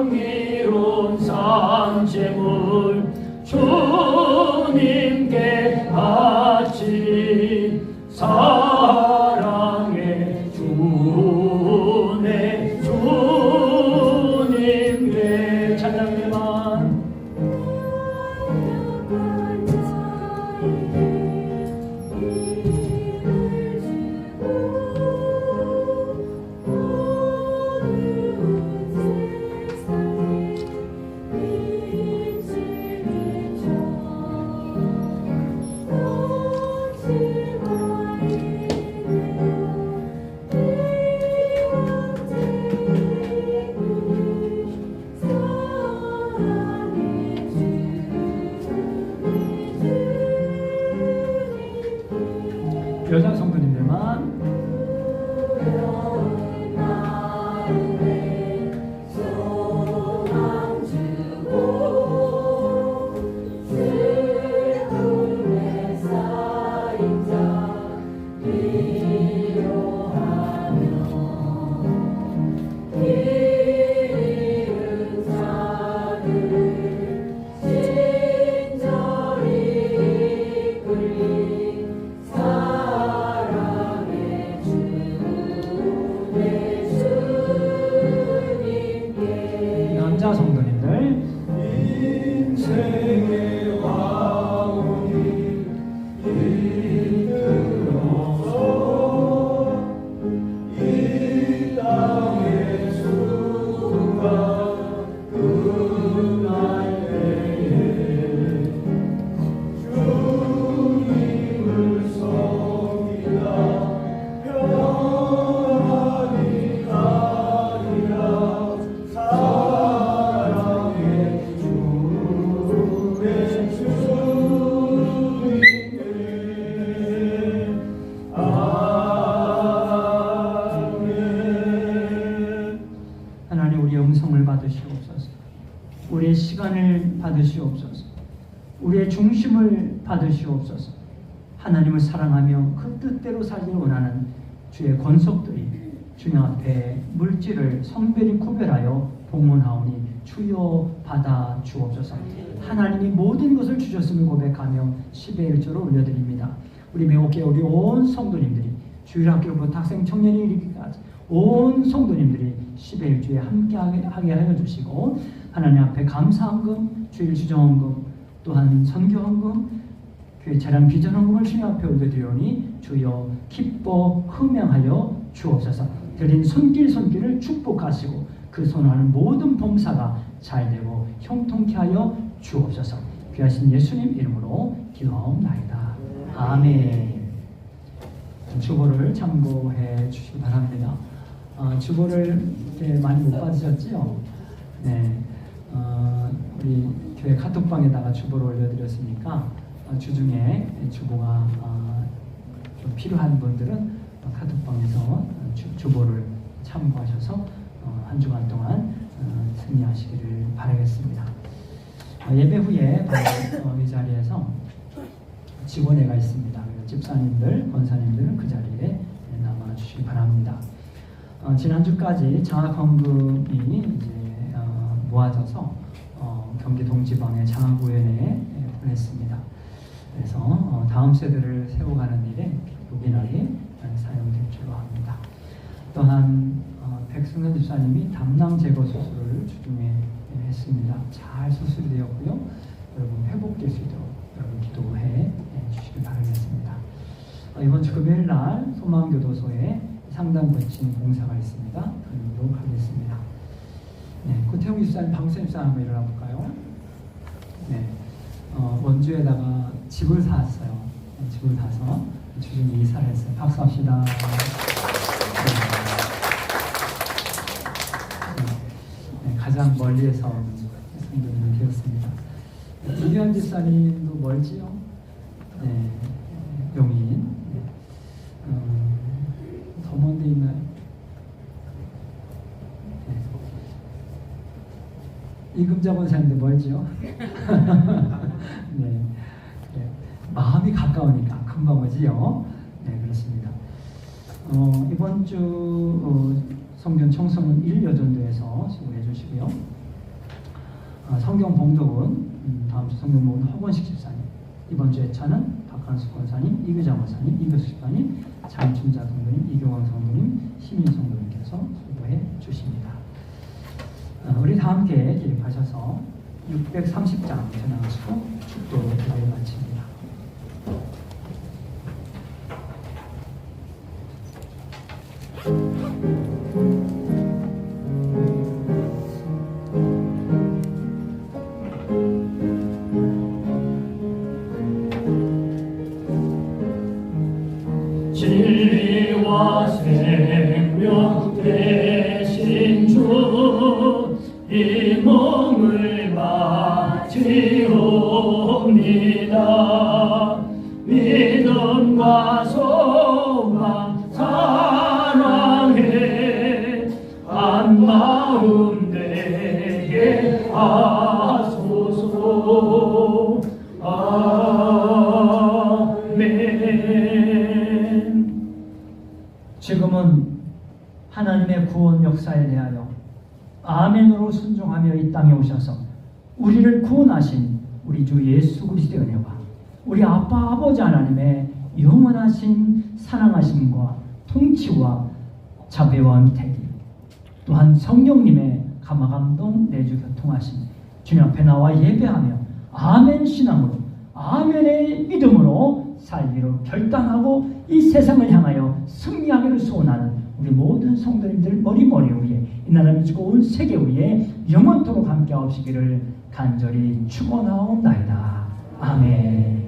Speaker 1: 향기로운 산재물 주님께 바치 사랑의 주님께 찬양해만 받으시옵소서. 우리의 시간을 받으시옵소서. 우리의 중심을 받으시옵소서. 하나님을 사랑하며 그 뜻대로 살기를 원하는 주의 권속들이 주님 앞에 물질을 성별히 구별하여 봉헌하오니 주여 받아 주옵소서. 하나님이 모든 것을 주셨음을 고백하며 10의 1조로 올려드립니다. 우리 매혹교회 우리 온 성도님들이 주일학교부터 학생 청년이 이르기까지 온 성도님들이 10의 1조에 함께하게 하여 주시고 하나님 앞에 감사헌금, 주일 주정헌금, 또한 선교헌금, 교회 차량 비전헌금을 주님 앞에 올려드리오니 주여 기뻐 흠양하여 주옵소서. 드린 손길을 축복하시고 그 손하는 모든 봉사가 잘되고 형통케 하여 주옵소서. 귀하신 예수님 이름으로 기도하옵나이다. 아멘. 주보를 참고해 주시기 바랍니다. 주보를 이렇게 많이 못 받으셨지요? 네. 우리 교회 카톡방에다가 주보를 올려드렸으니까 주중에 주보가 좀 필요한 분들은 카톡방에서 주보를 참고하셔서 한 주간 동안 승리하시기를 바라겠습니다. 예배 후에 바로 이 자리에서 직원회가 있습니다. 집사님들, 권사님들은 그 자리에 남아주시기 바랍니다. 지난주까지 장학헌금이 이제 모아져서 경기 동지방의 장학우연회에 보냈습니다. 그래서 다음 세대를 세워가는 일에 요긴하게 사용될 줄로 합니다. 또한 백승현 집사님이 담낭 제거 수술을 주중에 했습니다. 잘 수술이 되었고요. 여러분 회복될 수 있도록 여러분 기도해 주시기 바라겠습니다. 이번 주 금요일 날 소망교도소에 상담 거친 봉사가 있습니다. 드리도록 하겠습니다. 네, 고태웅 집사님, 방수 집사님 한번 일어나 볼까요? 네, 원주에다가 집을 샀어요. 집을 사서 주중에 이사를 했어요. 박수합시다. 네, 가장 멀리에서 성도님이 되었습니다. 이규현 집사님도 멀지요? 네, 용인. 더 먼 데 있나요? 네. 이금자 권사님도 멀지요? 네. 네. 마음이 가까우니까 금방 오지요? 네, 그렇습니다. 이번 주 성경 청소년 1여전도에서 수고해 주시고요. 성경 봉독은 다음 주 성경 봉독 허건식 집사님, 이번 주 예찬은 박한수 권사님, 이규자 권사님, 이교수 집사님, 장춘자 성도님, 이경왕 성도님, 시민 성도님께서 수고해 주십니다. 우리 다 함께 기립하셔서 630장 전하시고 축도 기도를 마칩니다.
Speaker 5: 진리와 생명 되신 주, 이 몸을 바치옵니다. 믿음과 소망 사랑해 한 마음 되게 하소서. 아멘.
Speaker 1: 지금은 하나님의 구원 역사에 대하여 아멘으로 순종하며 이 땅에 오셔서 우리를 구원하신 우리 주 예수 그리스도의 은혜와 우리 아빠 아버지 하나님의 영원하신 사랑하심과 통치와 자비와 은택이, 또한 성령님의 감화감동 내주 교통하심, 주님 앞에 나와 예배하며 아멘 신앙으로 아멘의 믿음으로 살기로 결단하고 이 세상을 향하여 승리하기를 소원하는 우리 모든 성도님들 머리 위에 이 나라 미치고 온 세계 위에 영원토록 함께 하시기를 간절히 축원하옵나이다. 아멘.